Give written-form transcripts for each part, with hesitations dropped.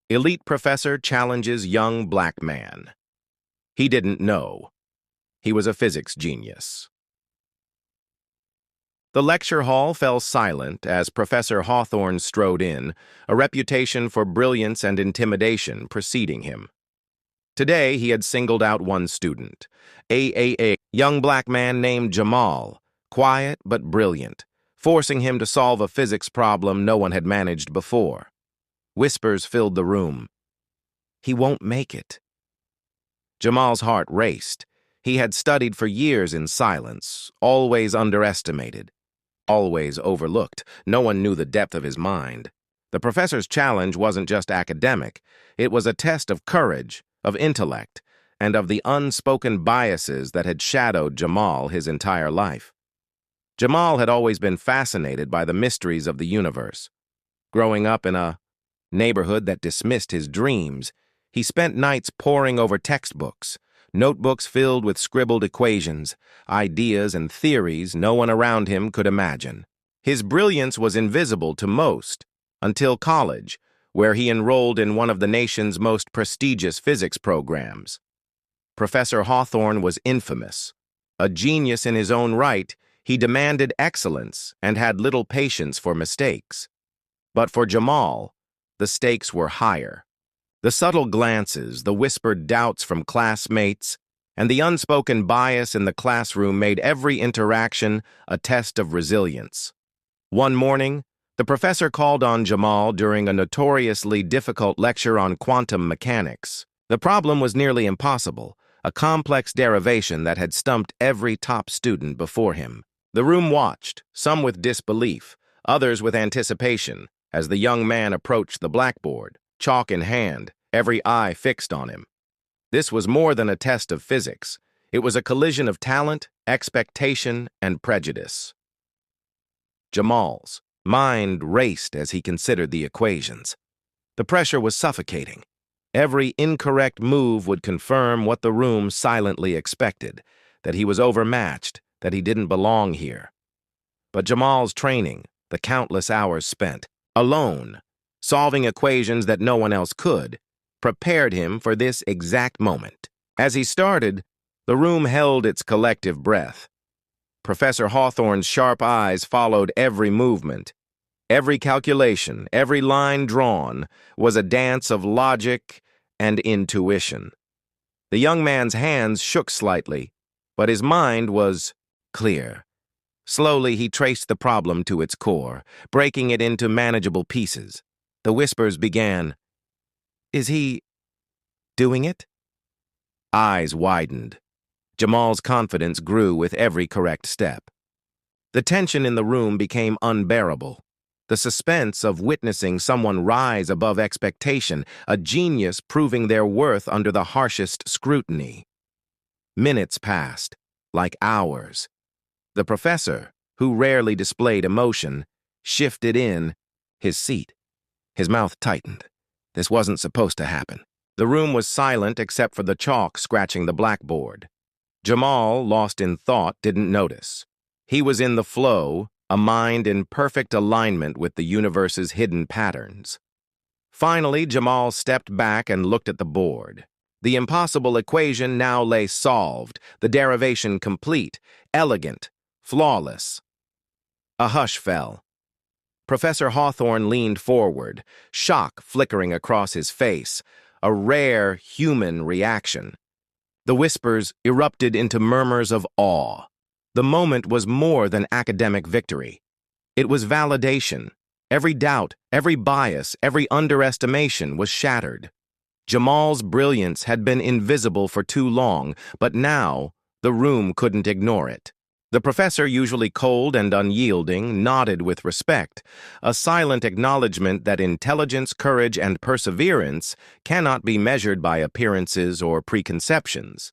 Elite professor challenges young black man. He didn't know. He was a physics genius. The lecture hall fell silent as Professor Hawthorne strode in, a reputation for brilliance and intimidation preceding him. Today, he had singled out one student, a young black man named Jamal, quiet but brilliant, forcing him to solve a physics problem no one had managed before. Whispers filled the room. He won't make it. Jamal's heart raced. He had studied for years in silence, always underestimated, always overlooked. No one knew the depth of his mind. The professor's challenge wasn't just academic. It was a test of courage, of intellect, and of the unspoken biases that had shadowed Jamal his entire life. Jamal had always been fascinated by the mysteries of the universe. Growing up in a neighborhood that dismissed his dreams, he spent nights poring over textbooks, notebooks filled with scribbled equations, ideas and theories no one around him could imagine. His brilliance was invisible to most until college, where he enrolled in one of the nation's most prestigious physics programs. Professor Hawthorne was infamous. A genius in his own right, he demanded excellence and had little patience for mistakes. But for Jamal, the stakes were higher. The subtle glances, the whispered doubts from classmates, and the unspoken bias in the classroom made every interaction a test of resilience. One morning, the professor called on Jamal during a notoriously difficult lecture on quantum mechanics. The problem was nearly impossible, a complex derivation that had stumped every top student before him. The room watched, some with disbelief, others with anticipation, as the young man approached the blackboard, chalk in hand, every eye fixed on him. This was more than a test of physics. It was a collision of talent, expectation, and prejudice. Jamal's mind raced as he considered the equations. The pressure was suffocating. Every incorrect move would confirm what the room silently expected, that he was overmatched, that he didn't belong here. But Jamal's training, the countless hours spent, alone, solving equations that no one else could, prepared him for this exact moment. As he started, the room held its collective breath. Professor Hawthorne's sharp eyes followed every movement. Every calculation, every line drawn, was a dance of logic and intuition. The young man's hands shook slightly, but his mind was clear. Slowly, he traced the problem to its core, breaking it into manageable pieces. The whispers began. Is he doing it? Eyes widened. Jamal's confidence grew with every correct step. The tension in the room became unbearable. The suspense of witnessing someone rise above expectation, a genius proving their worth under the harshest scrutiny. Minutes passed, like hours. The professor, who rarely displayed emotion, shifted in his seat. His mouth tightened. This wasn't supposed to happen. The room was silent except for the chalk scratching the blackboard. Jamal, lost in thought, didn't notice. He was in the flow, a mind in perfect alignment with the universe's hidden patterns. Finally, Jamal stepped back and looked at the board. The impossible equation now lay solved, the derivation complete, elegant, flawless. A hush fell. Professor Hawthorne leaned forward, shock flickering across his face, a rare human reaction. The whispers erupted into murmurs of awe. The moment was more than academic victory. It was validation. Every doubt, every bias, every underestimation was shattered. Jamal's brilliance had been invisible for too long, but now the room couldn't ignore it. The professor, usually cold and unyielding, nodded with respect, a silent acknowledgement that intelligence, courage, and perseverance cannot be measured by appearances or preconceptions.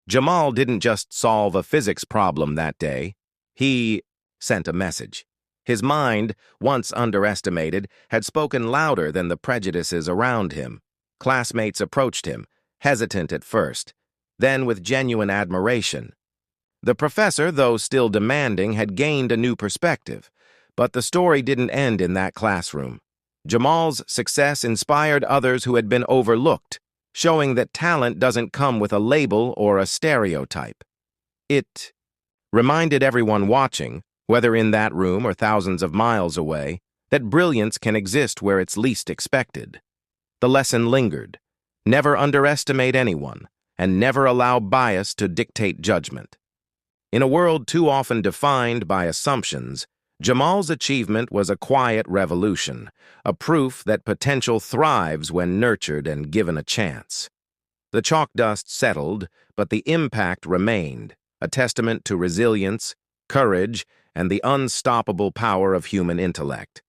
Jamal didn't just solve a physics problem that day. He sent a message. His mind, once underestimated, had spoken louder than the prejudices around him. Classmates approached him, hesitant at first, then with genuine admiration. The professor, though still demanding, had gained a new perspective, but the story didn't end in that classroom. Jamal's success inspired others who had been overlooked, showing that talent doesn't come with a label or a stereotype. It reminded everyone watching, whether in that room or thousands of miles away, that brilliance can exist where it's least expected. The lesson lingered. Never underestimate anyone, and never allow bias to dictate judgment. In a world too often defined by assumptions, Jamal's achievement was a quiet revolution, a proof that potential thrives when nurtured and given a chance. The chalk dust settled, but the impact remained, a testament to resilience, courage, and the unstoppable power of human intellect.